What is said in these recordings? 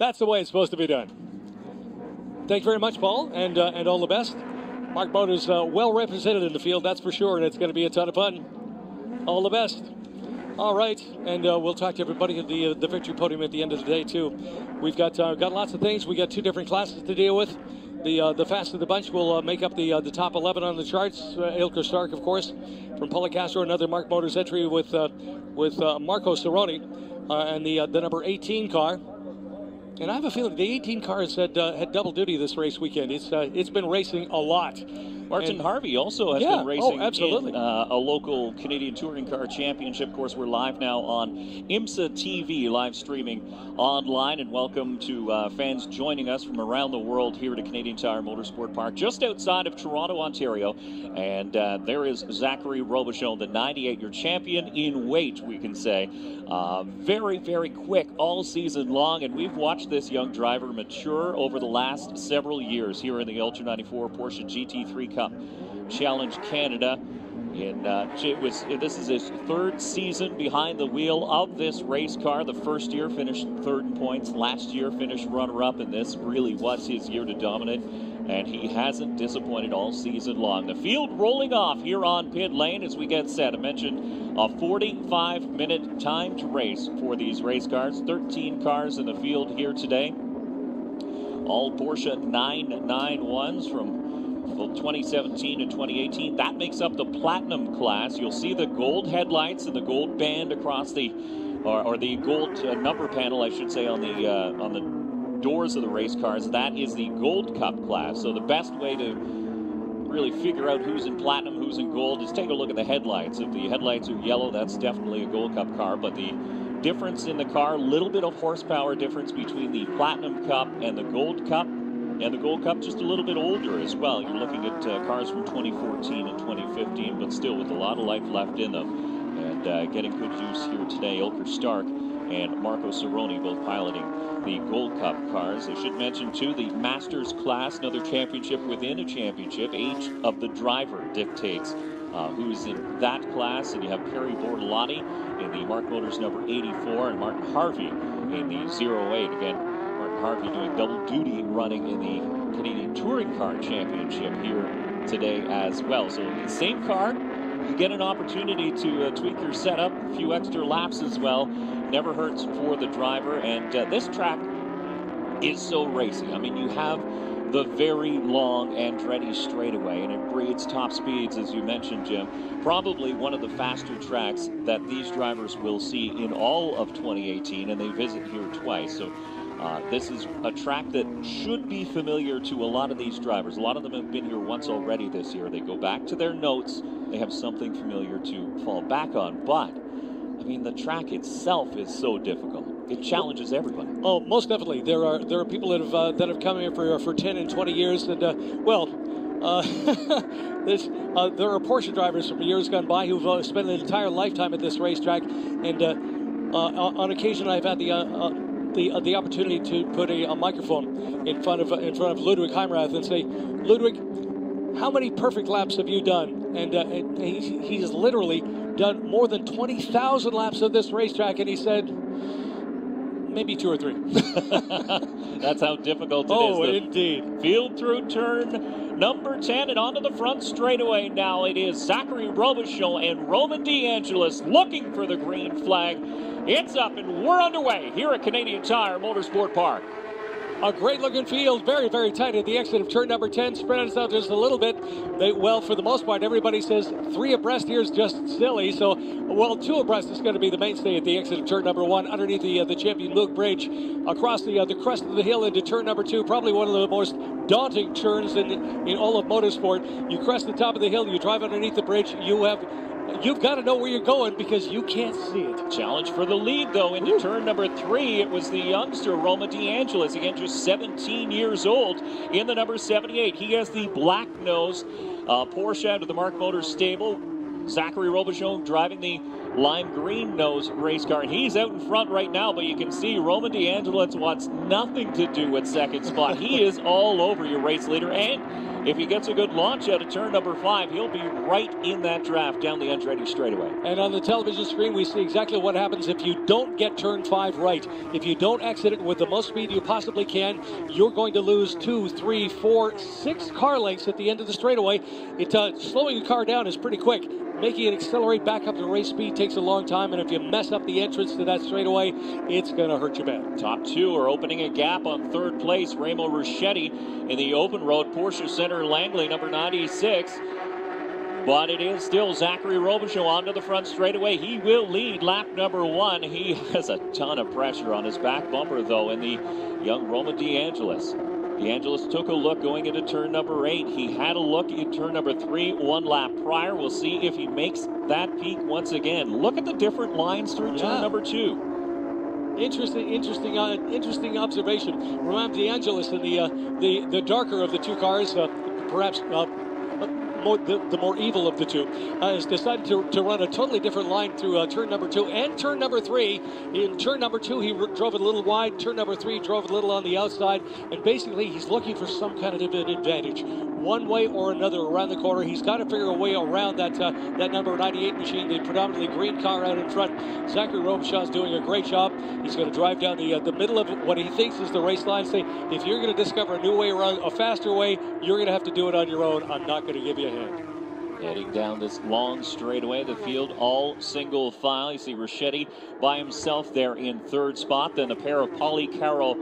That's the way it's supposed to be done. Thank you very much, Paul, and all the best. Mark Motors well represented in the field, that's for sure, and it's going to be a ton of fun. All the best. All right, and we'll talk to everybody at the victory podium at the end of the day too. We've got lots of things. We got 2 different classes to deal with. The fast of the bunch will make up the top 11 on the charts. Ilker Stark, of course, from Policastro, another Mark Motors entry with Marco Cerrone, and the number 18 car. And I have a feeling the 18 car has had double duty this race weekend. It's been racing a lot. Martin Harvey also has been racing absolutely. in a local Canadian Touring Car Championship. Of course, we're live now on IMSA TV, live streaming online. And welcome to fans joining us from around the world here at Canadian Tire Motorsport Park, just outside of Toronto, Ontario. And there is Zachary Robichon, the 98-year champion in weight, we can say. Very, very quick all season long. And we've watched this young driver mature over the last several years here in the Ultra 94 Porsche GT3 Cup Challenge Canada. This is his 3rd season behind the wheel of this race car. The first year finished 3rd in points. Last year finished runner-up, and this really was his year to dominate. And he hasn't disappointed all season long. The field rolling off here on pit lane as we get set. I mentioned a 45-minute time to race for these race cars. 13 cars in the field here today. All Porsche 991s from 2017 and 2018. That makes up the platinum class. You'll see the gold headlights and the gold band across the, or the gold number panel, I should say, on the doors of the race cars. That is the Gold Cup class. So the best way to really figure out who's in platinum, who's in gold, is take a look at the headlights. If the headlights are yellow, that's definitely a Gold Cup car. But the difference in the car, a little bit of horsepower difference between the Platinum Cup and the Gold Cup. And the Gold Cup just a little bit older as well. You're looking at cars from 2014 and 2015, but still with a lot of life left in them. And getting good use here today. Ilker Stark and Marco Cerrone both piloting the Gold Cup cars. I should mention, too, the Masters class, another championship within a championship. Age of the driver dictates who's in that class. And you have Perry Bortolotti in the Mark Motors number 84 and Martin Harvey in the 08. Again, Harvey doing double duty running in the Canadian Touring Car Championship here today as well. So in the same car, you get an opportunity to tweak your setup, a few extra laps as well. Never hurts for the driver. And this track is so racy. I mean, you have the very long Andretti straightaway, and it breeds top speeds, as you mentioned, Jim. Probably one of the faster tracks that these drivers will see in all of 2018, and they visit here twice. So this is a track that should be familiar to a lot of these drivers. A lot of them have been here once already this year. They go back to their notes. They have something familiar to fall back on. But, I mean, the track itself is so difficult. It challenges everybody. Oh, most definitely. There are people that have come here for 10 and 20 years. And, there are Porsche drivers from years gone by who've spent an entire lifetime at this racetrack. And on occasion, I've had the opportunity to put a microphone in front of Ludwig Heimrath and say, Ludwig, how many perfect laps have you done? And he's literally done more than 20,000 laps of this racetrack, and he said, maybe 2 or 3. That's how difficult it is. Oh, indeed. Field through turn number 10 and onto the front straightaway now. It is Zachary Robichon and Roman DeAngelis looking for the green flag. It's up and we're underway here at Canadian Tire Motorsport Park. A great looking field, very, very tight at the exit of turn number 10. Spread us out just a little bit. Well, for the most part, everybody says 3 abreast here is just silly. So, well, 2 abreast is going to be the mainstay at the exit of turn number 1, underneath the Champion Luke Bridge, across the crest of the hill into turn number 2. Probably one of the most daunting turns in all of motorsport. You crest the top of the hill, you drive underneath the bridge, you've got to know where you're going because you can't see it. Challenge for the lead, though, into turn number 3. It was the youngster, Roman DeAngelis, again, just 17 years old in the number 78. He has the black nose Porsche out of the Mark Motors stable. Zachary Robichon driving the lime green nose race car. And he's out in front right now, but you can see Roman DeAngelis wants nothing to do with second spot. He is all over your race leader. And if he gets a good launch out of turn number 5, he'll be right in that draft down the Andretti straightaway. And on the television screen, we see exactly what happens if you don't get turn 5 right. If you don't exit it with the most speed you possibly can, you're going to lose 2, 3, 4, 6 car lengths at the end of the straightaway. Slowing a car down is pretty quick. Making it accelerate back up to race speed takes a long time, and if you mess up the entrance to that straightaway, it's going to hurt you bad. Top 2 are opening a gap on 3rd place. Remo Ruscetti in the open road. Porsche Center Langley, number 96. But it is still Zachary Robichaux onto the front straightaway. He will lead lap number 1. He has a ton of pressure on his back bumper, though, in the young Roman DeAngelis. DeAngelis took a look going into turn number 8. He had a look in turn number 3 one lap prior. We'll see if he makes that peak once again. Look at the different lines through turn number 2. Interesting observation. Roman DeAngelis in the darker of the two cars, perhaps the more evil of the two, has decided to run a totally different line through turn number 2 and turn number 3. In turn number 2, he drove it a little wide. Turn number 3, drove it a little on the outside. And basically, he's looking for some kind of an advantage, one way or another around the corner. He's got to figure a way around that number 98 machine, the predominantly green car out in front. Zachary Robichaux is doing a great job. He's going to drive down the middle of what he thinks is the race line. Say, if you're going to discover a new way around, a faster way, you're going to have to do it on your own. I'm not going to give you a hand. Heading down this long straightaway, the field all single file. You see Ruscetti by himself there in 3rd spot. Then a pair of Polycaro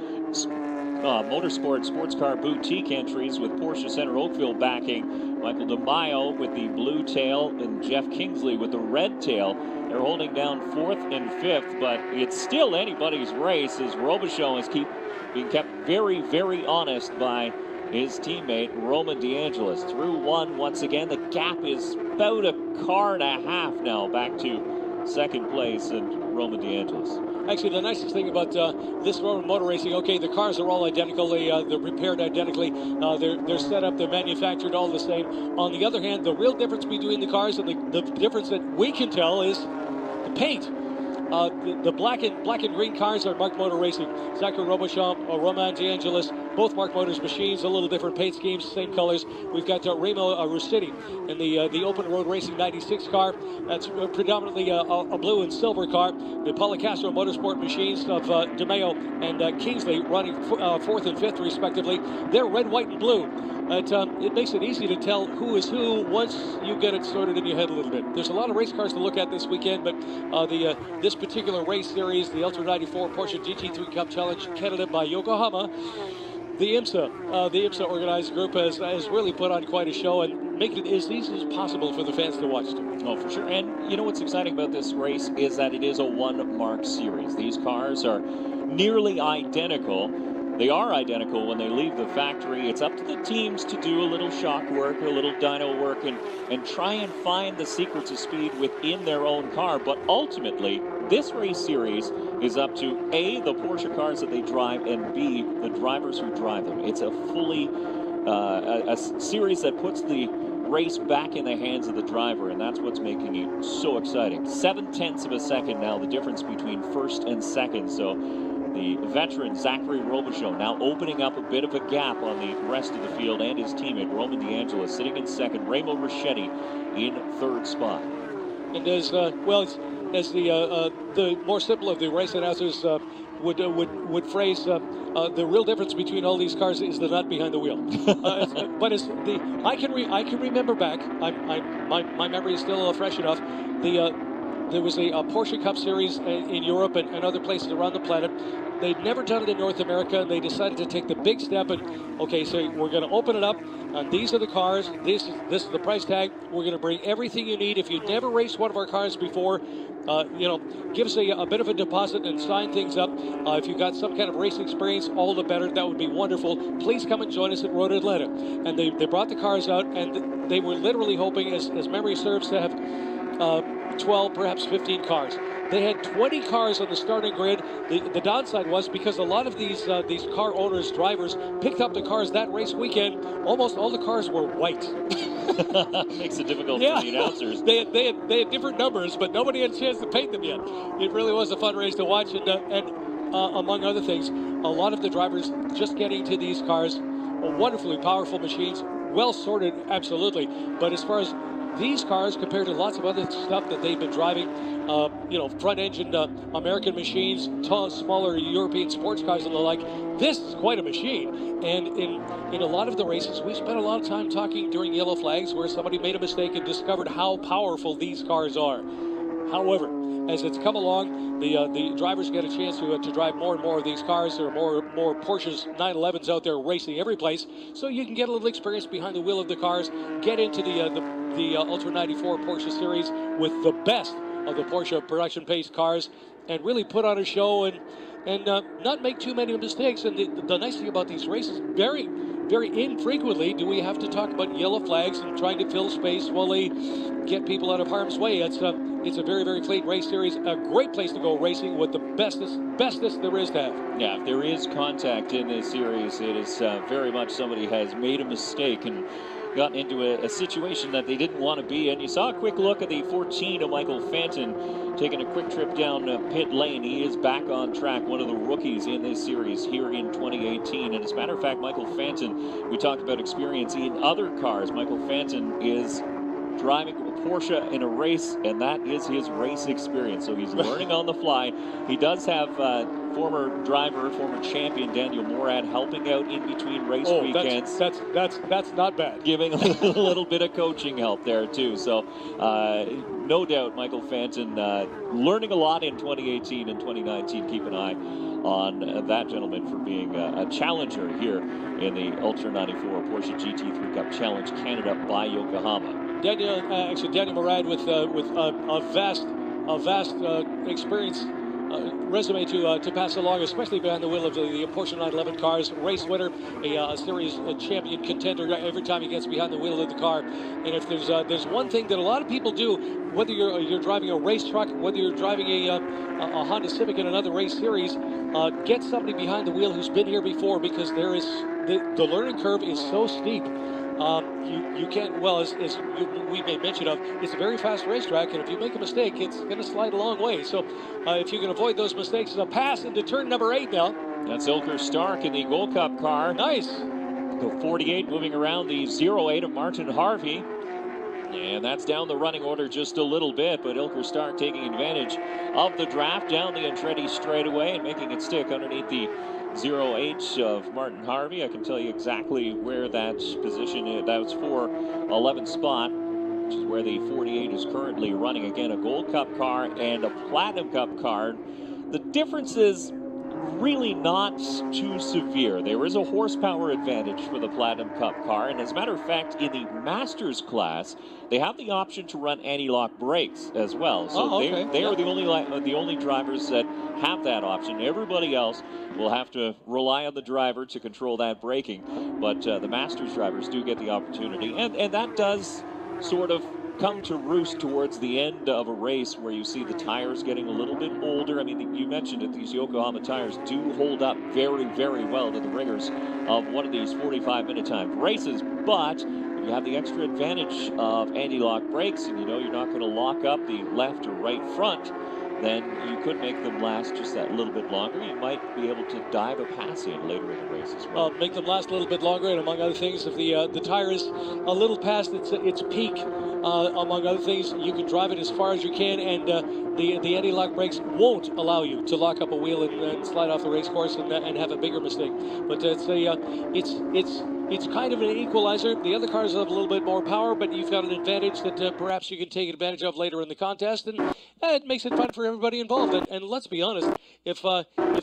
Motorsport sports car boutique entries with Porsche Center Oakville backing. Michael DeMaio with the blue tail and Jeff Kingsley with the red tail. They're holding down 4th and 5th, but it's still anybody's race as Robichaux is being kept very, very honest by his teammate Roman DeAngelis. Through 1 once again. The gap is about a car and a half now back to 2nd place and Roman DeAngelis. Actually, the nicest thing about this Roman motor racing, okay, the cars are all identical. They're prepared identically. They're set up. They're manufactured all the same. On the other hand, the real difference between the cars and the difference that we can tell is the paint. The black and green cars are Mark Motor Racing. Zachary Robichaux, Roman DeAngelis, both Mark Motors machines, a little different paint schemes, same colors. We've got Remo Ruscetti in the open road racing 96 car. That's predominantly a blue and silver car. The Polycastro Motorsport machines of DeMaio and Kingsley running 4th and 5th respectively. They're red, white, and blue. It makes it easy to tell who is who once you get it sorted in your head a little bit. There's a lot of race cars to look at this weekend, but this particular race series, the Ultra 94 Porsche GT3 Cup Challenge Canada by Yokohama, the IMSA organized group has really put on quite a show and make it as easy as possible for the fans to watch. Oh, for sure. And you know what's exciting about this race is that it is a one-mark series. These cars are nearly identical. They are identical when they leave the factory. It's up to the teams to do a little shock work, a little dyno work, and try and find the secrets of speed within their own car. But ultimately, this race series is up to A, the Porsche cars that they drive, and B, the drivers who drive them. It's a fully a series that puts the race back in the hands of the driver, and that's what's making it so exciting. 7/10 of a second now, the difference between 1st and 2nd. So the veteran Zachary Robichaux now opening up a bit of a gap on the rest of the field, and his teammate Roman DeAngelis sitting in 2nd. Remo Ruscetti in 3rd spot. And as the more simple of the race announcers would phrase, the real difference between all these cars is the nut behind the wheel. But it's I can remember back. My memory is still fresh enough. There was a Porsche Cup Series in Europe and other places around the planet. They'd never done it in North America, and they decided to take the big step and, okay, so we're going to open it up, and these are the cars, this is the price tag. We're going to bring everything you need. If you've never raced one of our cars before, give us a bit of a deposit and sign things up. If you've got some kind of racing experience, all the better. That would be wonderful. Please come and join us at Road Atlanta. And they brought the cars out, and they were literally hoping, as memory serves, to have 12, perhaps 15 cars. They had 20 cars on the starting grid. The downside was because a lot of these car owners, drivers, picked up the cars that race weekend. Almost all the cars were white. Makes it difficult for the announcers. They had different numbers, but nobody had a chance to paint them yet. It really was a fun race to watch, and among other things, a lot of the drivers just getting to these cars, wonderfully powerful machines, well sorted, absolutely. But as far as these cars compared to lots of other stuff that they've been driving, you know, front-engine American machines, tall, smaller European sports cars and the like, this is quite a machine. And in a lot of the races, we spent a lot of time talking during yellow flags where somebody made a mistake and discovered how powerful these cars are. However, as it's come along, the drivers get a chance to drive more and more of these cars. There are more Porsches 911s out there racing every place, so you can get a little experience behind the wheel of the cars, get into the Ultra 94 Porsche series with the best of the Porsche production-paced cars, and really put on a show and not make too many mistakes. And the nice thing about these races, very, very infrequently do we have to talk about yellow flags and trying to fill space while they get people out of harm's way. It's a very, very clean race series, a great place to go racing with the bestest there is to have. Yeah, if there is contact in this series, it is very much somebody has made a mistake and gotten into a situation that they didn't want to be in. You saw a quick look at the 14 of Michael Fanton taking a quick trip down pit lane. He is back on track, one of the rookies in this series here in 2018. And as a matter of fact, Michael Fanton, we talked about experience in other cars. Michael Fanton is driving a Porsche in a race, and that is his race experience. So he's learning on the fly. He does have former driver, former champion Daniel Morad helping out in between race weekends. That's not bad. Giving a little bit of coaching help there too. So no doubt Michael Fanton learning a lot in 2018 and 2019. Keep an eye on that gentleman for being a challenger here in the Ultra 94 Porsche GT3 Cup Challenge Canada by Yokohama. Daniel Morad with a vast experience resume to pass along, especially behind the wheel of the Porsche 911 cars. Race winner, a series champion contender every time he gets behind the wheel of the car. And if there's one thing that a lot of people do, whether you're driving a race truck, whether you're driving a Honda Civic in another race series, get somebody behind the wheel who's been here before, because there is the learning curve is so steep. You can't, well, as we made mention of, it's a very fast racetrack, and if you make a mistake, it's going to slide a long way. So if you can avoid those mistakes, a pass into turn number 8 now. That's Ilker Stark in the Gold Cup car. Nice. The 48 moving around the 08 of Martin Harvey. And that's down the running order just a little bit, but Ilker Stark taking advantage of the draft down the Andretti straightaway and making it stick underneath the 0H of Martin Harvey. I can tell you exactly where that position is. That was for 11th spot, which is where the 48 is currently running. Again, a Gold Cup car and a Platinum Cup car. The difference is really not too severe. There is a horsepower advantage for the Platinum Cup car, and as a matter of fact, in the Masters class, they have the option to run anti-lock brakes as well. So they are the only drivers that have that option. Everybody else will have to rely on the driver to control that braking, but the Masters drivers do get the opportunity, and that does sort of come to roost towards the end of a race where you see the tires getting a little bit older. I mean, you mentioned it, these Yokohama tires do hold up very, very well to the rigors of one of these 45-minute time races, but you have the extra advantage of anti-lock brakes, and you know you're not going to lock up the left or right front, then you could make them last just that little bit longer. You might be able to dive a pass in later in the race as well. Make them last a little bit longer, and among other things, if the tire is a little past its peak, among other things, you can drive it as far as you can, and the anti-lock brakes won't allow you to lock up a wheel and slide off the race course and have a bigger mistake. But it's kind of an equalizer. The other cars have a little bit more power, but you've got an advantage that perhaps you can take advantage of later in the contest, and it makes it fun for everybody involved. And let's be honest, if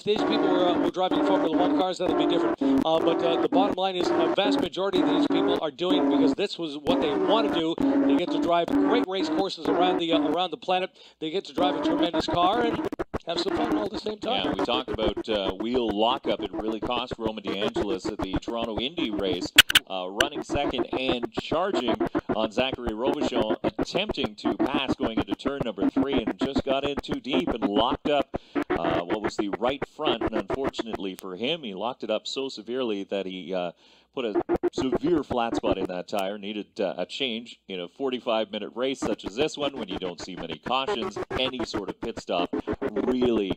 these people were driving Formula 1 cars, that'll be different. But the bottom line is a vast majority of these people are doing, because this was what they want to do. They get to drive great race courses around the planet. They get to drive a tremendous car and have some fun all at the same time. Yeah, we talked about wheel lockup. It really cost Roman DeAngelis at the Toronto Indy race, running second and charging on Zachary Robichon, attempting to pass going into turn number 3, and just got in too deep and locked up what was the right front. And unfortunately for him, he locked it up so severely that he put a severe flat spot in that tire. Needed a change in a 45-minute race such as this one, when you don't see many cautions. Any sort of pit stop really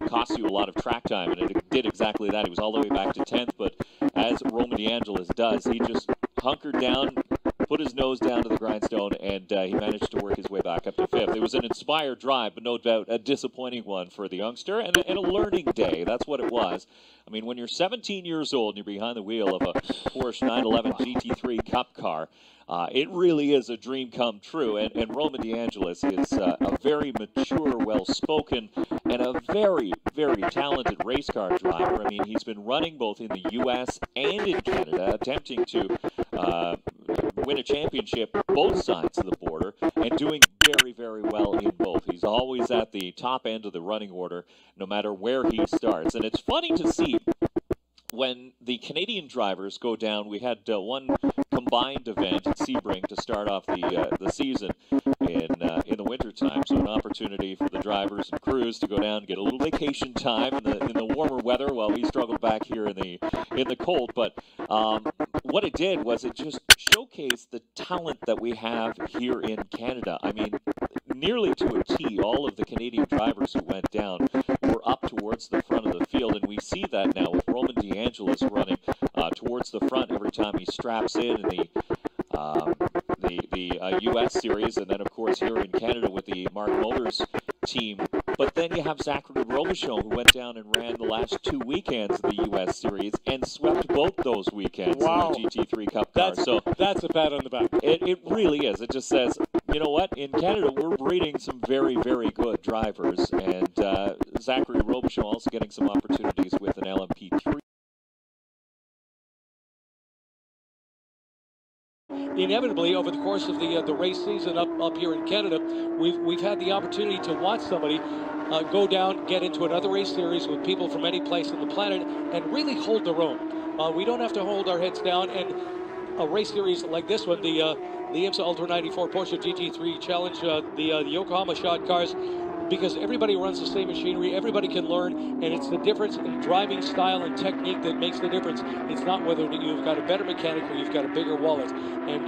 costs you a lot of track time, and it did exactly that. He was all the way back to 10th, but as Roman DeAngelis does, he just hunkered down, put his nose down to the grindstone, and he managed to work his way back up to 5th. It was an inspired drive, but no doubt a disappointing one for the youngster, and a learning day. That's what it was. I mean, when you're 17 years old and you're behind the wheel of a Porsche 911 GT3 Cup car, it really is a dream come true, and Roman DeAngelis is a very mature, well-spoken, and a very, very talented race car driver. I mean, he's been running both in the U.S. and in Canada, attempting to win a championship both sides of the border, and doing very, very well in both. He's always at the top end of the running order, no matter where he starts. And it's funny to see when the Canadian drivers go down. We had one combined event at Sebring to start off the season in the wintertime. So an opportunity for the drivers and crews to go down and get a little vacation time in the warmer weather while we struggled back here in the cold. But what it did was it just showcased the talent that we have here in Canada. I mean, nearly to a T, all of the Canadian drivers who went down were up towards the front of the field, and we see that now with Roman DeAngelis running towards the front every time he straps in the U.S. series, and then of course here in Canada with the Mark Motors team. But then you have Zachary Robichon, who went down and ran the last 2 weekends of the U.S. series and swept both those weekends. Wow. In the GT3 Cup car. That's a pat on the back. It really is. It just says, you know what? In Canada, we're breeding some very, very good drivers, and Zachary Robichon also getting some opportunities with an LMP3. Inevitably, over the course of the race season up here in Canada, we've had the opportunity to watch somebody go down, get into another race series with people from any place on the planet, and really hold their own. We don't have to hold our heads down, and a race series like this one, the IMSA Ultra 94 Porsche GT3 Challenge, the Yokohama shot cars, because everybody runs the same machinery, everybody can learn, and it's the difference in driving style and technique that makes the difference. It's not whether you've got a better mechanic or you've got a bigger wallet, and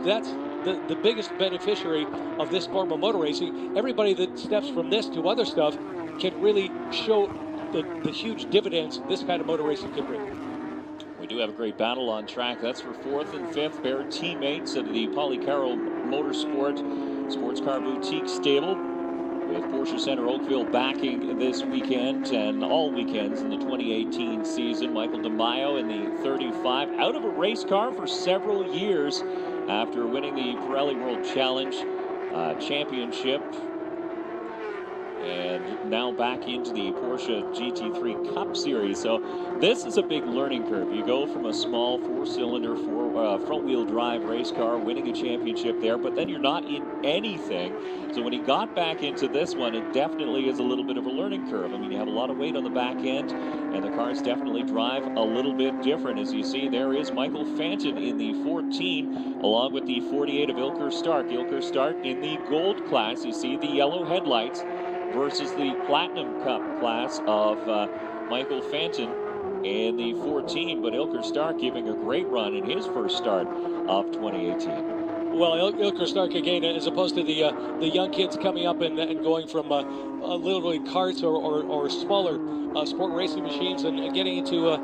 that's the biggest beneficiary of this form of motor racing. Everybody that steps from this to other stuff can really show the huge dividends this kind of motor racing can bring. We do have a great battle on track. That's for 4th and 5th pair teammates at the Polycaro Motorsport Sports Car Boutique stable, with Porsche Center Oakville backing this weekend and all weekends in the 2018 season. Michael DeMaio in the 35, out of a race car for several years after winning the Pirelli World Challenge Championship, and now back into the Porsche GT3 Cup Series. So this is a big learning curve. You go from a small four-cylinder, front-wheel drive race car, winning a championship there, but then you're not in anything. So when he got back into this one, it definitely is a little bit of a learning curve. I mean, you have a lot of weight on the back end, and the cars definitely drive a little bit different. As you see, there is Michael Fanton in the 14, along with the 48 of Ilker Stark. Ilker Stark in the gold class. You see the yellow headlights versus the Platinum Cup class of Michael Fanton in the 14, but Ilker Stark giving a great run in his first start of 2018. Well, Ilker Stark again, as opposed to the young kids coming up and going from literally karts or smaller sport racing machines and getting into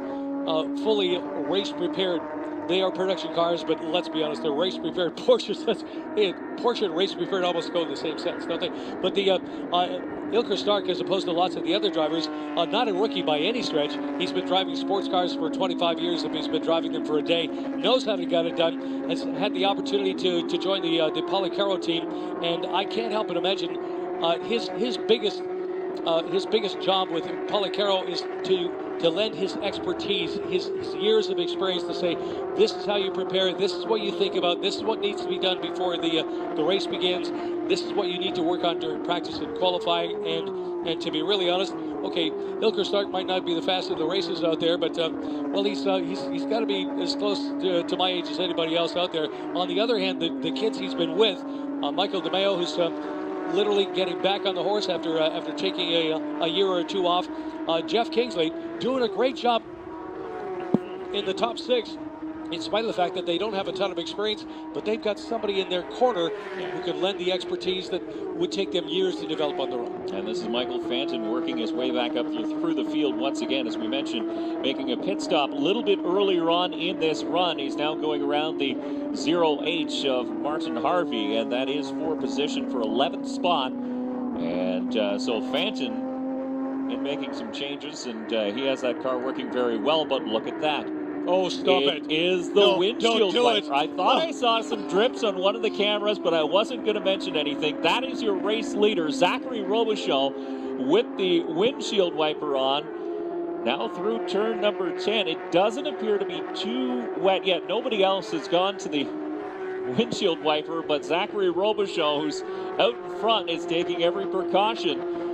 fully race prepared. They are production cars, but let's be honest, they're race prepared Porsches. Porsche and race prepared almost go in the same sentence, don't they? But the Ilker Stark, as opposed to lots of the other drivers, not a rookie by any stretch. He's been driving sports cars for 25 years. If he's been driving them for a day, knows how to get it done, has had the opportunity to join the Polycaro team, and I can't help but imagine his biggest job with Polycaro is to lend his expertise, his years of experience, to say, this is how you prepare, this is what you think about, this is what needs to be done before the race begins, this is what you need to work on during practice and qualifying, and to be really honest, okay, Ilker Stark might not be the fastest of the races out there, but well, he's got to be as close to my age as anybody else out there. On the other hand, the kids he's been with, Michael DeMaio, who's literally getting back on the horse after taking a year or two off. Jeff Kingsley doing a great job in the top 6 in spite of the fact that they don't have a ton of experience, but they've got somebody in their corner who can lend the expertise that would take them years to develop on their own. And this is Michael Fanton working his way back up through the field once again, as we mentioned, making a pit stop a little bit earlier on in this run. He's now going around the 0H of Martin Harvey, and that is for position for 11th spot. And so Fanton in making some changes, and he has that car working very well, but look at that. Oh, stop it. It is the windshield wiper. I thought I saw some drips on one of the cameras, but I wasn't going to mention anything. That is your race leader, Zachary Robichon, with the windshield wiper on. Now through turn number 10. It doesn't appear to be too wet yet. Nobody else has gone to the windshield wiper, but Zachary Robichon, who's out in front, is taking every precaution.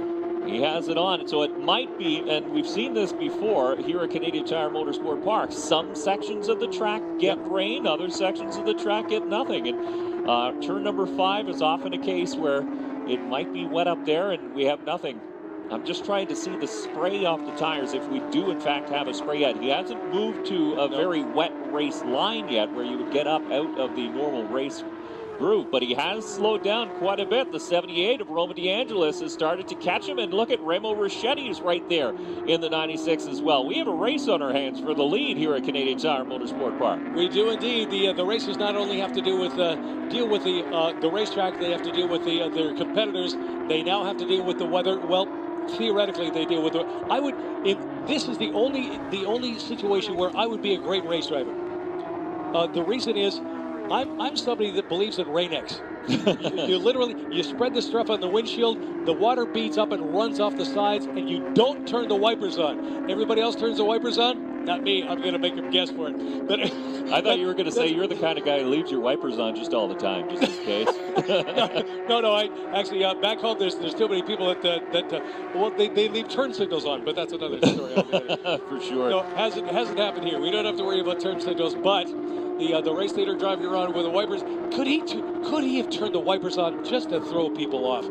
He has it on, so it might be, and we've seen this before here at Canadian Tire Motorsport Park. Some sections of the track get rain, other sections of the track get nothing. And turn number 5 is often a case where it might be wet up there and we have nothing. I'm just trying to see the spray off the tires if we do in fact have a spray yet. He hasn't moved to a very wet race line yet where you would get up out of the normal race groove, but he has slowed down quite a bit. The 78 of Roman DeAngelis has started to catch him, and look at Remo Ricchetti is right there in the 96 as well. We have a race on our hands for the lead here at Canadian Tire Motorsport Park. We do indeed. The races not only have to deal with the racetrack, they have to deal with their competitors. They now have to deal with the weather. Well, theoretically, they deal with the. This is the only situation where I would be a great race driver. The reason is, I'm somebody that believes in Rain-X. you literally spread the stuff on the windshield, the water beads up and runs off the sides, and you don't turn the wipers on. Everybody else turns the wipers on. Not me. I'm going to make them guess for it. But I thought you were going to say you're the kind of guy who leaves your wipers on just all the time, just in case. No. I actually back home. There's too many people that they leave turn signals on, but that's another story. For sure. No, hasn't happened here. We don't have to worry about turn signals, but. The race leader driving around with the wipers, could he have turned the wipers on just to throw people off?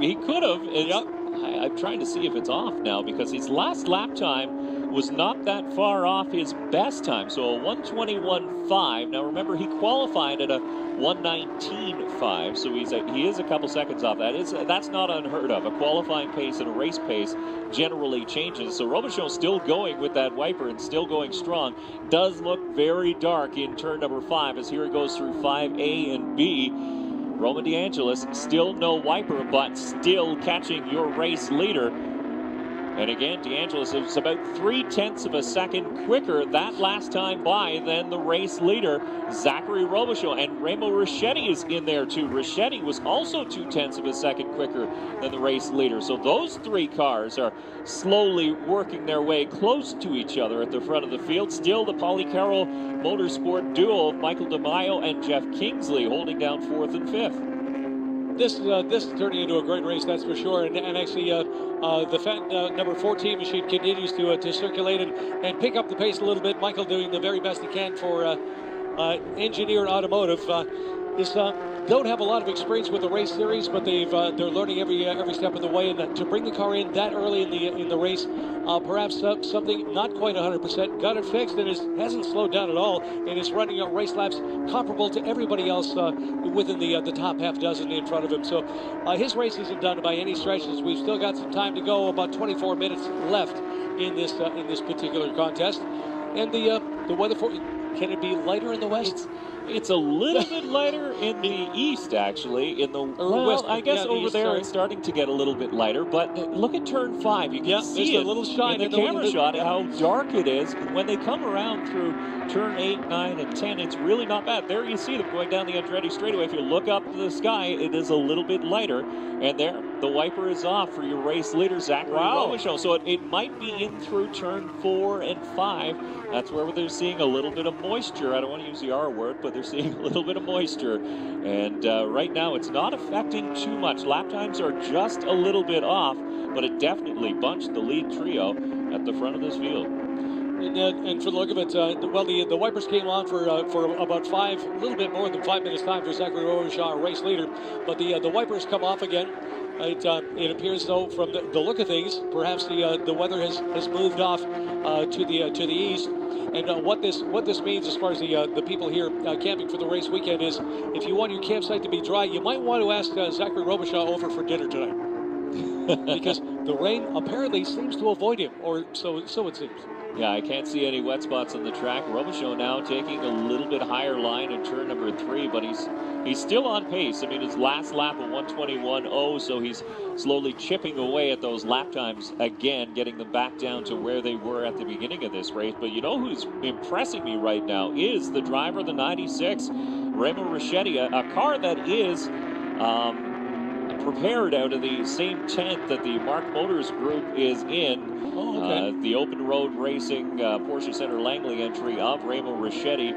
He could have. Yep. I'm trying to see if it's off now, because his last lap time was not that far off his best time. So a 1:21.5. Now remember, he qualified at a 1:19.5, so he is a couple seconds off. That's not unheard of. A qualifying pace and a race pace generally changes. So Robichon's still going with that wiper and still going strong. Does look very dark in turn number 5 as here it goes through 5A and B. Roman DeAngelis, still no wiper, but still catching your race leader. And again, DeAngelis is about 0.3 of a second quicker that last time by than the race leader, Zachary Robichon. And Remo Ricchetti is in there too. Ricchetti was also 0.2 of a second quicker than the race leader. So those three cars are slowly working their way close to each other at the front of the field. Still the Polycarroll Motorsport duo of Michael DeMaio and Jeff Kingsley holding down 4th and 5th. This is turning into a great race, that's for sure. And actually, the number 14 machine continues to circulate and pick up the pace a little bit. Michael doing the very best he can for Engineer Automotive. Don't have a lot of experience with the race series, but they're learning every step of the way. And to bring the car in that early in the race, perhaps something not quite 100%, got it fixed and hasn't slowed down at all, and is running race laps comparable to everybody else within the top half dozen in front of him. So his race isn't done by any stretches. We've still got some time to go, about 24 minutes left in this particular contest. And the weather can it be lighter in the west? It's a little bit lighter in the east, actually. In the west, I guess over east, there sorry. It's starting to get a little bit lighter. But look at turn 5. You can see a little shine in the camera shot how dark it is. When they come around through turn 8, 9, and 10, it's really not bad. There you see them going down the Andretti straightaway. If you look up to the sky, it is a little bit lighter. And there, the wiper is off for your race leader, Zachary Robichon. So it might be in through turn 4 and 5. That's where they're seeing a little bit of moisture. I don't want to use the R word, but they're seeing a little bit of moisture. And right now, it's not affecting too much. Lap times are just a little bit off, but it definitely bunched the lead trio at the front of this field. And for the look of it, the wipers came on for about a little bit more than 5 minutes time for Zachary Robichon, race leader. But the wipers come off again. It appears, though, from the look of things, perhaps the weather has moved off to the east. And what this means, as far as the people here camping for the race weekend, is if you want your campsite to be dry, you might want to ask Zachary Robichaud over for dinner tonight, because the rain apparently seems to avoid him, or so it seems. Yeah, I can't see any wet spots on the track. Robichaud now taking a little bit higher line in turn number 3, but he's still on pace. I mean, his last lap of 1:21.0, so he's slowly chipping away at those lap times again, getting them back down to where they were at the beginning of this race. But you know who's impressing me right now is the driver of the 96, Remo Ricchetti, a car that is prepared out of the same tent that the Mark Motors group is in. Oh, okay. The open road racing Porsche Center Langley entry of Remo Ricchetti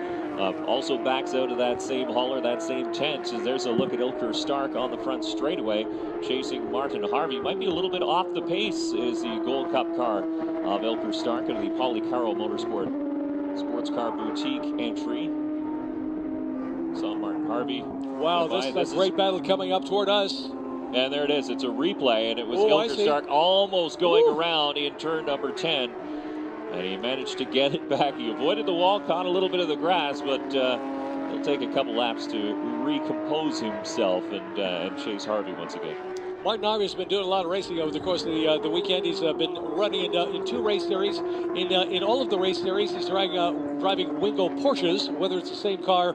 also backs out of that same hauler, that same tent. So there's a look at Ilker Stark on the front straightaway, chasing Martin Harvey. Might be a little bit off the pace is the Gold Cup car of Ilker Stark and the Polycaro Motorsport Sports Car Boutique entry. Saw Martin Harvey. Wow, this is a great battle coming up toward us. And there it is. It's a replay, and it was Ilker Stark almost going around in turn number 10. And he managed to get it back. He avoided the wall, caught a little bit of the grass, but he'll take a couple laps to recompose himself and chase Harvey once again. Martin Harvey has been doing a lot of racing over the course of the weekend. He's been running in 2 race series. In all of the race series, he's driving Wingo Porsches. Whether it's the same car,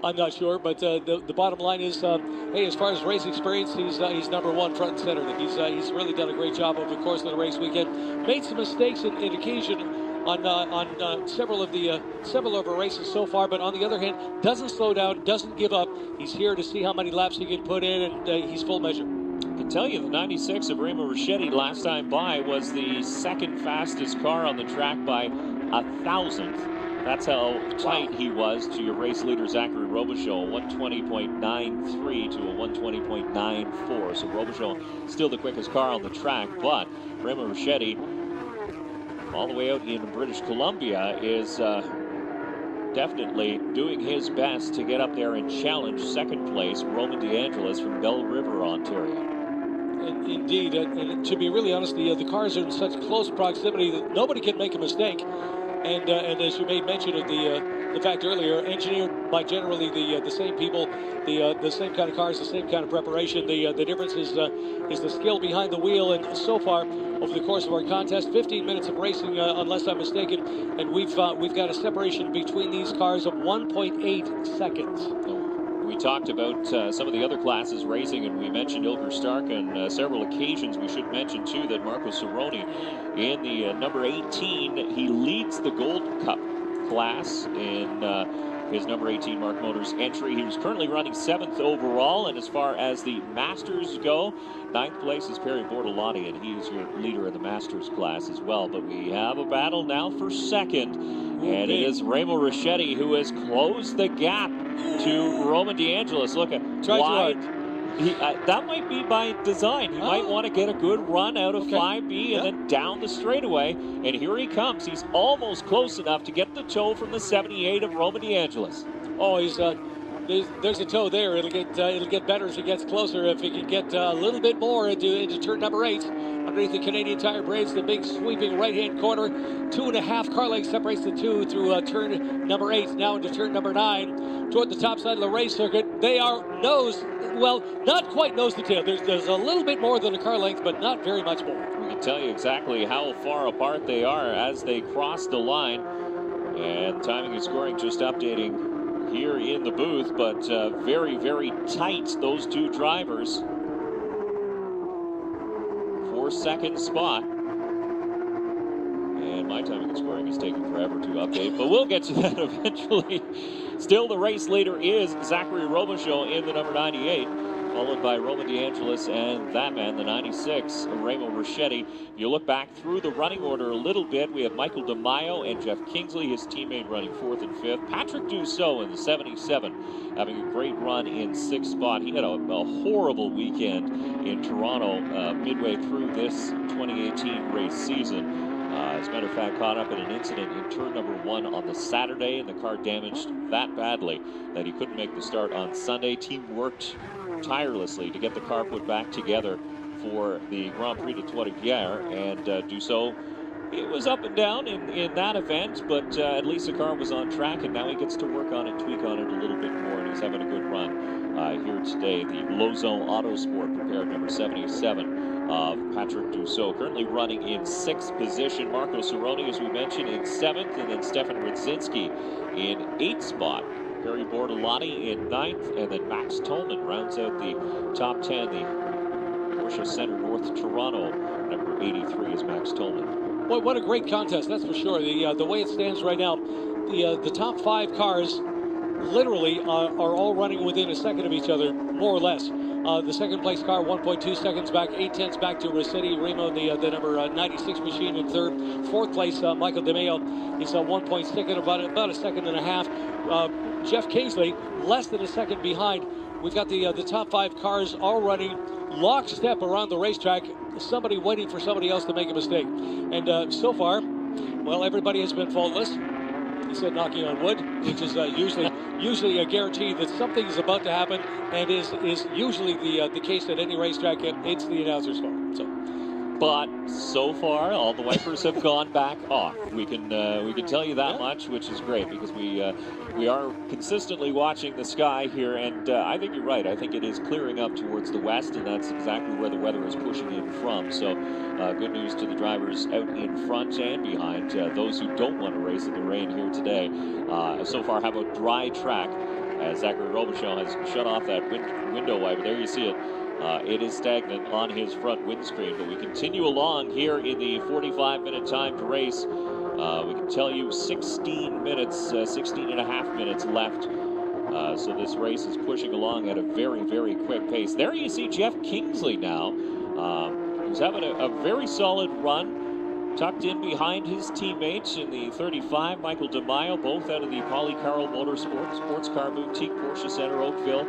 I'm not sure. But the bottom line is, hey, as far as race experience, he's number 1 front and center. He's really done a great job over the course of the race weekend. Made some mistakes in occasion on several of our races so far, but on the other hand, doesn't slow down, doesn't give up. He's here to see how many laps he can put in, and he's full measure. I can tell you the 96 of Remo Ricchetti last time by was the second fastest car on the track by 1,000th. That's how tight he was to your race leader Zachary Robichaud, 120.93 to a 120.94. So Robichaud still the quickest car on the track, but Remo Ricchetti, all the way out in British Columbia, is definitely doing his best to get up there and challenge second place Roman DeAngelis from Belle River, Ontario. Indeed, and to be really honest, the cars are in such close proximity that nobody can make a mistake. And as you made mention of the fact earlier, engineered by generally the same people, the same kind of cars, the same kind of preparation. The difference is the skill behind the wheel. And so far, over the course of our contest, 15 minutes of racing, unless I'm mistaken, and we've got a separation between these cars of 1.8 seconds. We talked about some of the other classes racing, and we mentioned Ilker Stark on several occasions. We should mention, too, that Marco Cerrone in the number 18, he leads the Gold Cup class in his number 18 Mark Motors entry. He was currently running 7th overall, and as far as the Masters go, 9th place is Perry Bortolotti, and he is your leader in the Masters class as well. But we have a battle now for second, and it is Remo Ricchetti who has closed the gap to Roman DeAngelis. Look at wide. That might be by design. He might want to get a good run out of 5B and then down the straightaway. And here he comes. He's almost close enough to get the toe from the 78 of Roman DeAngelis. Oh, he's there's a toe there. It'll get better as he gets closer. If he can get a little bit more into turn number 8. Underneath the Canadian Tire Bridge, the big sweeping right-hand corner. 2.5 car lengths separates the two through turn number 8, now into turn number 9. Toward the top side of the race circuit, they are not quite nose to tail. There's a little bit more than a car length, but not very much more. We can tell you exactly how far apart they are as they cross the line. And timing and scoring just updating here in the booth, but very, very tight, those two drivers. 4-second spot. And my timing and scoring is taking forever to update, but we'll get to that eventually. Still, the race leader is Zachary Robichaud in the number 98, followed by Roman DeAngelis and that man, the 96, Remo Ricchetti. If you look back through the running order a little bit, we have Michael DeMaio and Jeff Kingsley, his teammate, running 4th and 5th. Patrick Dussault in the 77, having a great run in 6th spot. He had a horrible weekend in Toronto midway through this 2018 race season. As a matter of fact, caught up in an incident in turn number 1 on the Saturday, and the car damaged that badly that he couldn't make the start on Sunday. Team worked tirelessly to get the car put back together for the Grand Prix de Trois-Rivières, and Dussault, it was up and down in that event, but at least the car was on track, and now he gets to work on it, tweak on it a little bit more, and he's having a good run here today. The Lozon Autosport prepared number 77 of Patrick Dussault, currently running in 6th position. Marco Cerrone, as we mentioned, in 7th, and then Stefan Rzadzinski in 8th spot. Perry Bortolotti in 9th, and then Max Tolman rounds out the top 10. The Porsche Center North Toronto, number 83 is Max Tolman. Well, what a great contest, that's for sure. The way it stands right now, the top 5 cars literally are all running within a second of each other, more or less. The second place car 1.2 seconds back, 0.8 back to Rossetti Remo, the number 96 machine in 3rd. 4th place Michael DeMeo is 1.2, about a second and a half. Jeff Kingsley less than a second behind. We've got the top 5 cars all running lockstep around the racetrack, somebody waiting for somebody else to make a mistake. And so far, well, everybody has been faultless. He said knocking on wood, which is usually a guarantee that something is about to happen, and is usually the case at any racetrack. It's the announcer's fault. So. But so far, all the wipers have gone back off. We can tell you that much, which is great, because we are consistently watching the sky here, and I think you're right. I think it is clearing up towards the west, and that's exactly where the weather is pushing in from. So good news to the drivers out in front and behind, those who don't want to race in the rain here today. So far have a dry track, as Zachary Robichon has shut off that window wiper. There you see it. It is stagnant on his front windscreen, but we continue along here in the 45-minute timed race. We can tell you 16 and a half minutes left. So this race is pushing along at a very, very quick pace. There you see Jeff Kingsley now. He's having a very solid run, tucked in behind his teammates in the 35, Michael DeMaio, both out of the Polly Carroll Motorsport Sports Car Boutique, Porsche Center, Oakville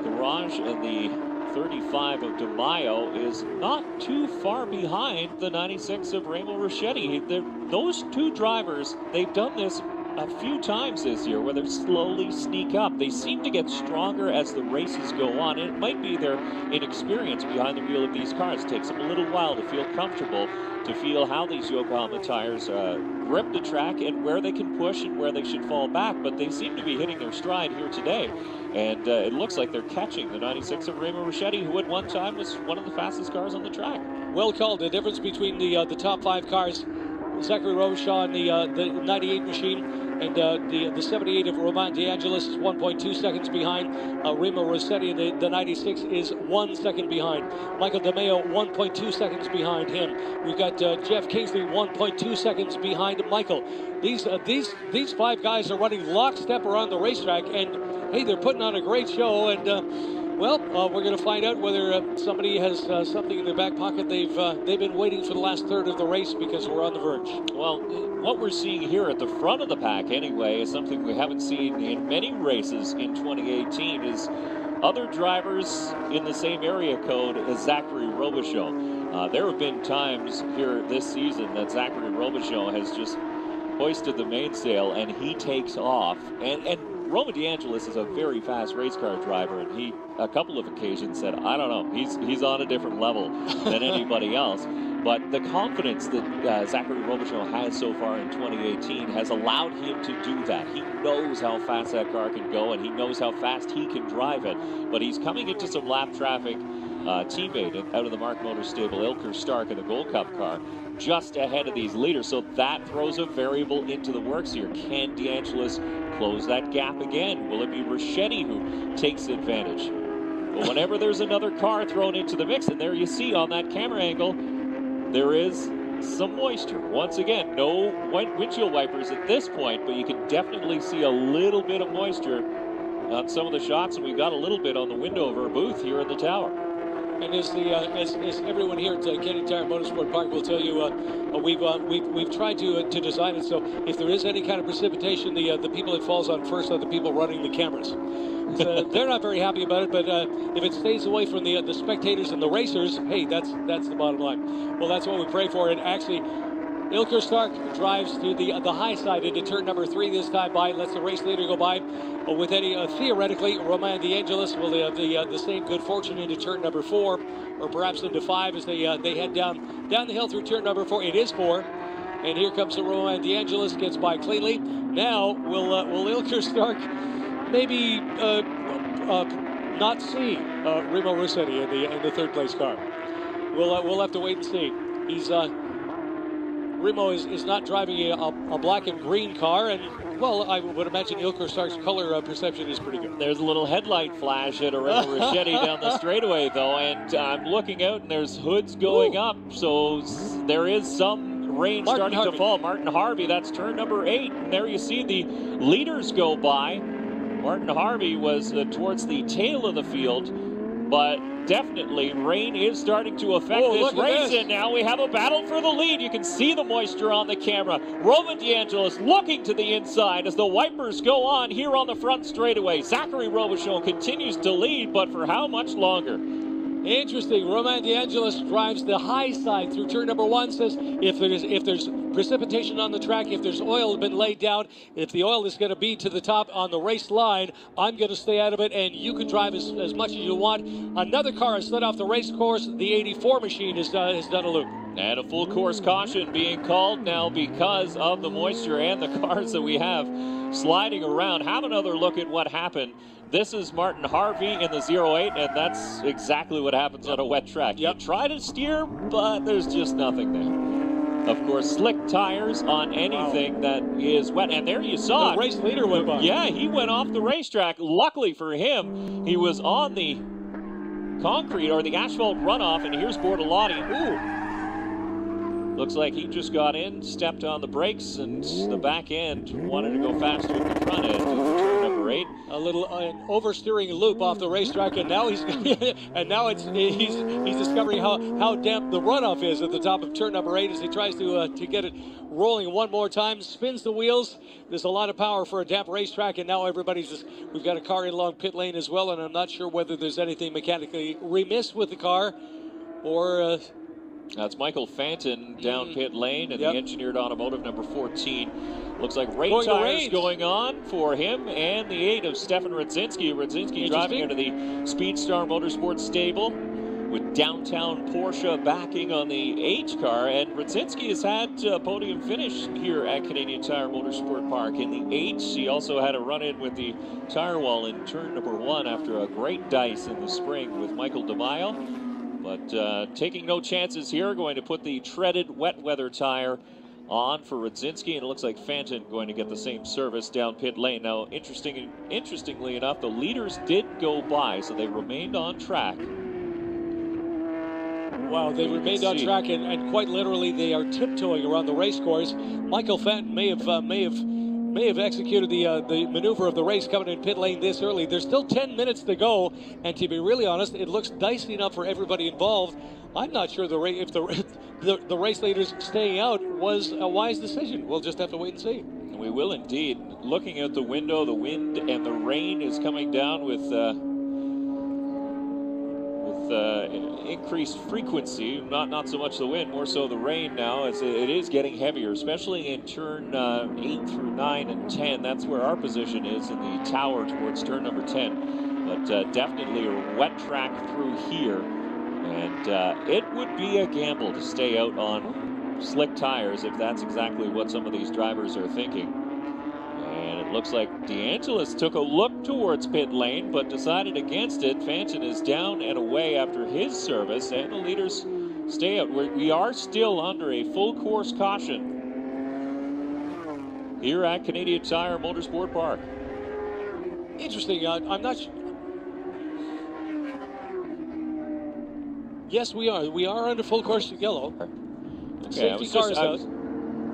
garage, and the 35 of DeMaio is not too far behind the 96 of Remo Rossetti. Those 2 drivers, they've done this a few times this year, where they slowly sneak up. They seem to get stronger as the races go on, and it might be their inexperience behind the wheel of these cars. It takes them a little while to feel comfortable, to feel how these Yokohama tires grip the track and where they can push and where they should fall back, but they seem to be hitting their stride here today, and it looks like they're catching the 96 of Remo Rossetti, who at one time was one of the fastest cars on the track. Well called. The difference between the top 5 cars, Zachary Robichon, the 98 machine, and the 78 of Romain DeAngelis is 1.2 seconds behind. Remo Rossetti, the 96, is 1 second behind. Michael DeMeo, 1.2 seconds behind him. We've got Jeff Kingsley, 1.2 seconds behind Michael. These 5 guys are running lockstep around the racetrack, and hey, they're putting on a great show. And well, we're going to find out whether somebody has something in their back pocket. They've been waiting for the last third of the race, because we're on the verge. Well, what we're seeing here at the front of the pack, anyway, is something we haven't seen in many races in 2018. Is other drivers in the same area code as Zachary Robichon. There have been times here this season that Zachary Robichon has just hoisted the mainsail and he takes off, and Romain DeAngelis is a very fast race car driver, and he, a couple of occasions, said, I don't know, he's on a different level than anybody else. But the confidence that Zachary Robichon has so far in 2018 has allowed him to do that. He knows how fast that car can go, and he knows how fast he can drive it. But he's coming into some lap traffic. Teammate out of the Mark Motors stable, Ilker Stark, in the Gold Cup car, just ahead of these leaders. So that throws a variable into the works here. Can DeAngelis close that gap again? Will it be Rossetti who takes advantage? Well, whenever there's another car thrown into the mix, and there you see on that camera angle, there is some moisture. Once again, no windshield wipers at this point, but you can definitely see a little bit of moisture on some of the shots, and we've got a little bit on the window of our booth here in the tower. And as everyone here at Canadian Tire Motorsport Park will tell you, we've tried to design it so if there is any kind of precipitation, the people it falls on first are the people running the cameras. They're not very happy about it, but if it stays away from the spectators and the racers, hey, that's the bottom line. Well, that's what we pray for. And actually, Ilker Stark drives to the high side into turn number 3 this time by, lets the race leader go by. With any, theoretically, Roman DeAngelis will have the same good fortune into turn number 4, or perhaps into 5 as they head down the hill through turn number 4. It is 4, and here comes the Roman DeAngelis, gets by cleanly. Now, will Ilker Stark maybe not see Remo Rossetti in the third place car? We'll have to wait and see. He's Remo is not driving a black and green car, and well, I would imagine Ilker Stark's color perception is pretty good. There's a little headlight flash at Remo Rossetti down the straightaway, though, and I'm looking out, and there's hoods going up, so there is some rain starting to fall. Martin Harvey, that's turn number 8, and there you see the leaders go by. Martin Harvey was towards the tail of the field, but definitely rain is starting to affect this race, and now we have a battle for the lead. You can see the moisture on the camera. Roman DeAngelis looking to the inside as the wipers go on here on the front straightaway. Zachary Robichon continues to lead, but for how much longer? Interesting. Roman DeAngelis drives the high side through turn number 1, says if there's precipitation on the track, if there's oil been laid down, if the oil is going to be to the top on the race line, I'm going to stay out of it, and you can drive as much as you want. Another car has slid off the race course. The 84 machine has done a loop. And a full course caution being called now because of the moisture and the cars that we have sliding around. Have another look at what happened. This is Martin Harvey in the 08, and that's exactly what happens on a wet track. You try to steer, but there's just nothing there. Of course, slick tires on anything that is wet. And there you saw the race leader went by. Yeah, he went off the racetrack. Luckily for him, he was on the concrete or the asphalt runoff, and here's Bortolotti. Ooh. Looks like he just got in, stepped on the brakes, and the back end wanted to go faster than the front end. Turn number 8. A little oversteering loop off the racetrack, and now he's discovering how damp the runoff is at the top of turn number 8 as he tries to get it rolling one more time. Spins the wheels. There's a lot of power for a damp racetrack, and now we've got a car in along pit lane as well, and I'm not sure whether there's anything mechanically remiss with the car or. That's Michael Fanton down pit lane, and the engineered automotive number 14. Looks like rain tires going on for him and the 8 of Stefan Radzinski. Radzinski driving into the Speedstar Motorsport stable with downtown Porsche backing on the H car. And Radzinski has had a podium finish here at Canadian Tire Motorsport Park in the H. He also had a run-in with the tire wall in turn number 1 after a great dice in the spring with Michael DeMaio. But taking no chances here, going to put the treaded wet weather tire on for Radzinski, and it looks like Fanton going to get the same service down pit lane. Now, interestingly enough, the leaders did go by, so they remained on track. Wow, they remained on track, and quite literally, they are tiptoeing around the race course. Michael Fanton may have executed the maneuver of the race coming in pit lane this early. There's still 10 minutes to go, and to be really honest, it looks dicey enough for everybody involved. I'm not sure if the race leaders staying out was a wise decision. We'll just have to wait and see. We will indeed. Looking out the window, the wind and the rain is coming down with increased frequency. Not so much the wind, more so the rain now, as it is getting heavier, especially in turn 8 through 9 and 10. That's where our position is in the tower towards turn number 10. But definitely a wet track through here. And it would be a gamble to stay out on slick tires if that's exactly what some of these drivers are thinking. And it looks like DeAngelis took a look towards pit lane, but decided against it. Fanton is down and away after his service, and the leaders stay out. We are still under a full course caution here at Canadian Tire Motorsport Park. Interesting. I'm not sure. Yes, we are. We are under full course yellow. Okay, I was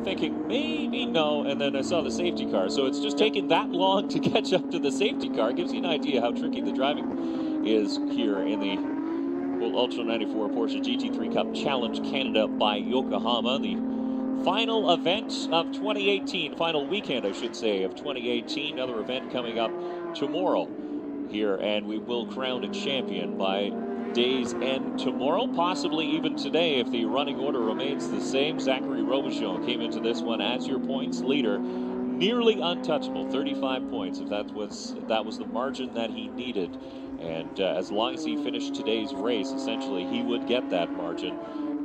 thinking maybe no, and then I saw the safety car. So it's just taken that long to catch up to the safety car. Gives you an idea how tricky the driving is here in the Ultra 94 Porsche GT3 Cup Challenge Canada by Yokohama. The final event of 2018, final weekend, I should say, of 2018. Another event coming up tomorrow here, and we will crown a champion by day's end tomorrow, possibly even today if the running order remains the same. Zachary Robichon came into this one as your points leader, nearly untouchable, 35 points. If that was the margin that he needed, and as long as he finished today's race, essentially he would get that margin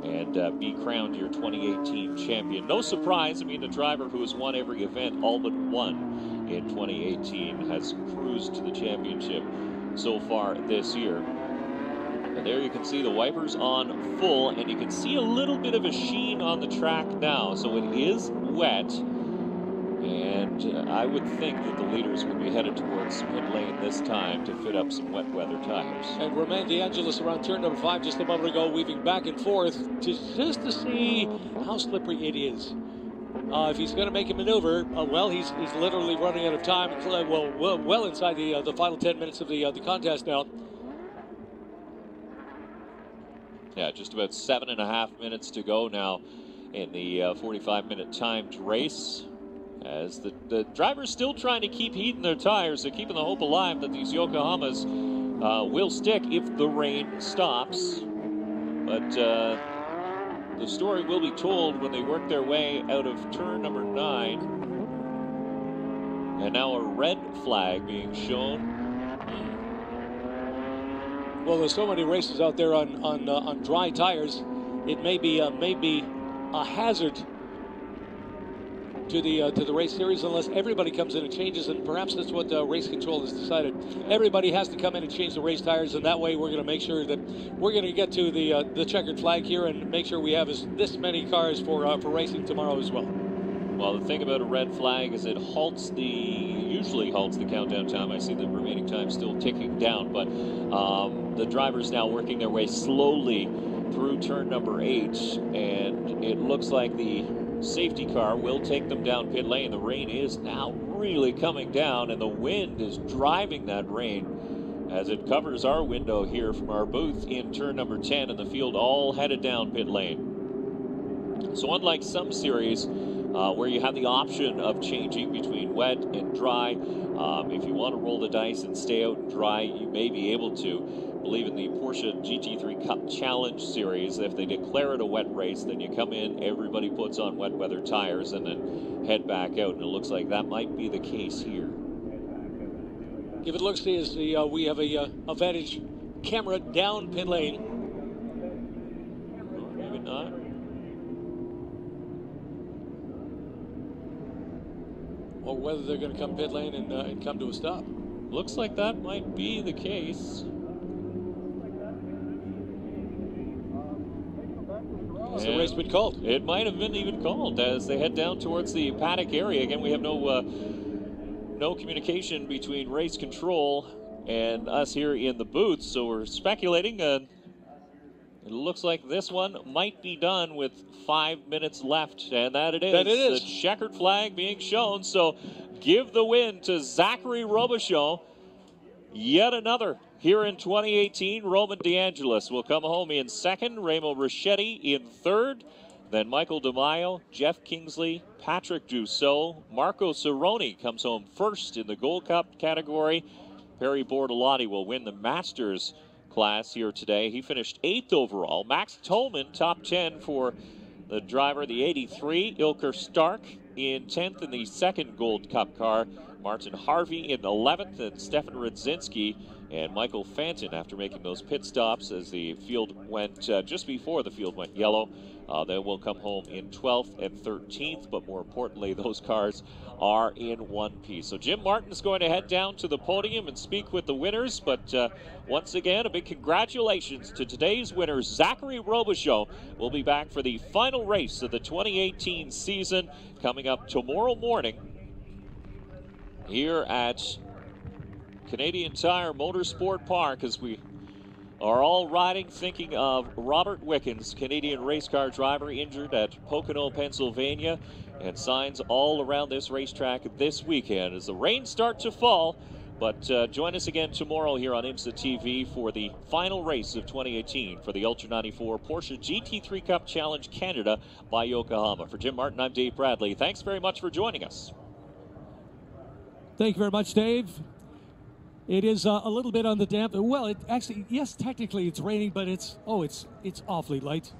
and be crowned your 2018 champion. No surprise. I mean, the driver who has won every event, all but one in 2018, has cruised to the championship so far this year. And there you can see the wipers on full, and you can see a little bit of a sheen on the track now. So it is wet, and I would think that the leaders would be headed towards pit lane this time to fit up some wet weather tires. And Romain DeAngelis around turn number 5 just a moment ago, weaving back and forth just to see how slippery it is. If he's going to make a maneuver, well, he's literally running out of time. Well inside the final 10 minutes of the contest now. Yeah, just about 7.5 minutes to go now in the 45-minute timed race. As the driver's still trying to keep heat in their tires. They're keeping the hope alive that these Yokohamas will stick if the rain stops. But the story will be told when they work their way out of turn number 9. And now a red flag being shown. Well, there's so many races out there on dry tires. It may be a hazard to the race series unless everybody comes in and changes, and perhaps that's what race control has decided. Everybody has to come in and change the race tires, and that way we're going to make sure that we're going to get to the checkered flag here and make sure we have this many cars for racing tomorrow as well. Well, the thing about a red flag is it usually halts the countdown time. I see the remaining time still ticking down, but the drivers now working their way slowly through turn number 8, and it looks like the safety car will take them down pit lane. The rain is now really coming down, and the wind is driving that rain as it covers our window here from our booth in turn number 10, and the field all headed down pit lane. So unlike some series where you have the option of changing between wet and dry, if you want to roll the dice and stay out and dry, you may be able to. I believe in the Porsche GT3 Cup Challenge Series, if they declare it a wet race, then you come in, everybody puts on wet weather tires, and then head back out. And it looks like that might be the case here. Give it a look, see, as we have a Vantage camera down pit lane. Or maybe not. Or whether they're going to come pit lane and come to a stop. Looks like that might be the case. Has the race been called? It might have been even called as they head down towards the paddock area. Again, we have no communication between race control and us here in the booth, so we're speculating. It looks like this one might be done with 5 minutes left, and that it is. That it is. The checkered flag being shown, so give the win to Zachary Robichon. Yet another here in 2018. Roman DeAngelis will come home in second. Remo Richetti in third. Then Michael DeMaio, Jeff Kingsley, Patrick Dussault. Marco Cerrone comes home first in the Gold Cup category. Perry Bortolotti will win the Masters class here today. He finished 8th overall. Max Tolman, top 10 for the driver, the 83. Ilker Stark in 10th in the second Gold Cup car. Martin Harvey in 11th, and Stefan Rudzinski and Michael Fanton after making those pit stops as the field went, just before the field went yellow. They will come home in 12th and 13th, but more importantly, those cars are in one piece. So Jim Martin is going to head down to the podium and speak with the winners, but once again, a big congratulations to today's winners. Zachary Robichon will be back for the final race of the 2018 season coming up tomorrow morning here at Canadian Tire Motorsport Park, as we are all riding, thinking of Robert Wickens, Canadian race car driver, injured at Pocono, Pennsylvania, and signs all around this racetrack this weekend as the rain starts to fall. But join us again tomorrow here on IMSA TV for the final race of 2018 for the Ultra 94 Porsche GT3 Cup Challenge Canada by Yokohama. For Jim Martin, I'm Dave Bradley. Thanks very much for joining us. Thank you very much, Dave. It is a little bit on the damp. Well, it actually, yes, technically it's raining, but it's awfully light.